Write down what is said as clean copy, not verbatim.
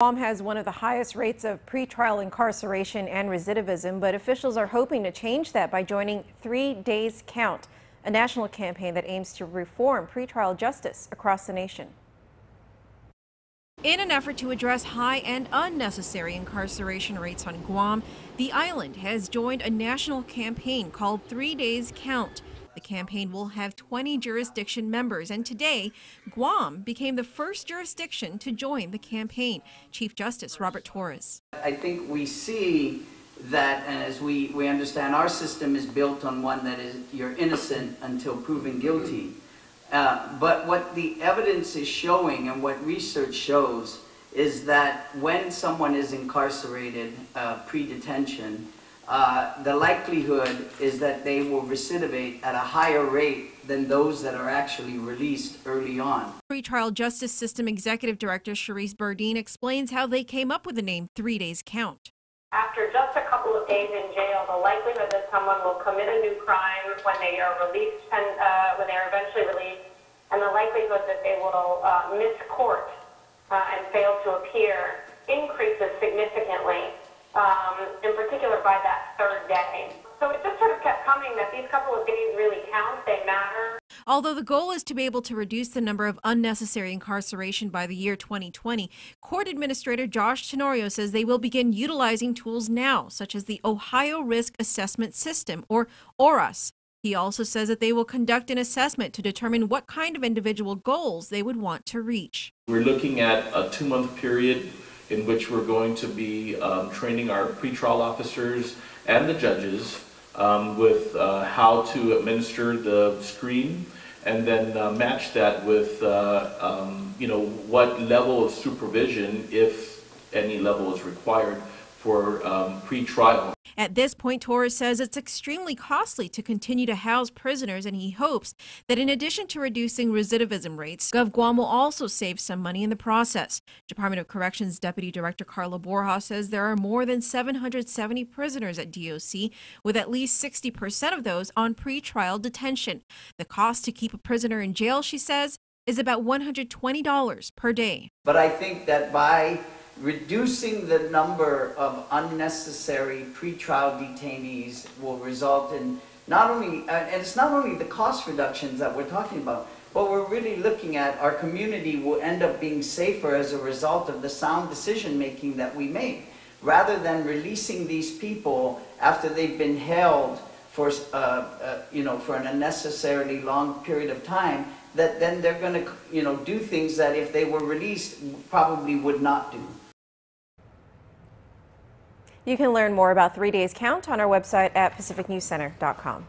Guam has one of the highest rates of pretrial incarceration and recidivism, but officials are hoping to change that by joining 3 Days Count, a national campaign that aims to reform pretrial justice across the nation. In an effort to address high and unnecessary incarceration rates on Guam, the island has joined a national campaign called 3 Days Count. The campaign will have 20 jurisdiction members, and today, Guam became the first jurisdiction to join the campaign. Chief Justice Robert Torres. I think we see that, and as we understand, our system is built on one that is you're innocent until proven guilty. But what the evidence is showing and what research shows is that when someone is incarcerated pre-detention, the likelihood is that they will recidivate at a higher rate than those that are actually released early on. Pretrial Justice System Executive Director Charisse Burdine explains how they came up with the name 3 Days Count. After just a couple of days in jail, the likelihood that someone will commit a new crime when they are released and when they are eventually released, and the likelihood that they will miss court and fail to appear increases significantly, in particular by that third day. So it just sort of kept coming that these couple of days really count, they matter. Although the goal is to be able to reduce the number of unnecessary incarceration by the year 2020, Court Administrator Josh Tenorio says they will begin utilizing tools now, such as the Ohio Risk Assessment System, or ORAS. He also says that they will conduct an assessment to determine what kind of individual goals they would want to reach. We're looking at a 2-month period in which we're going to be training our pretrial officers and the judges with how to administer the screen, and then match that with what level of supervision, if any level is required, for pretrial. At this point, Torres says it's extremely costly to continue to house prisoners, and he hopes that in addition to reducing recidivism rates, GovGuam will also save some money in the process. Department of Corrections Deputy Director Carla Borja says there are more than 770 prisoners at DOC, with at least 60% of those on pretrial detention. The cost to keep a prisoner in jail, she says, is about $120 per day. But I think that by reducing the number of unnecessary pretrial detainees will result in not only, and it's not only the cost reductions that we're talking about, but we're really looking at our community will end up being safer as a result of the sound decision making that we make. Rather than releasing these people after they've been held for, for an unnecessarily long period of time, that then they're going to, do things that if they were released probably would not do. You can learn more about 3 Days Count on our website at pacificnewscenter.com.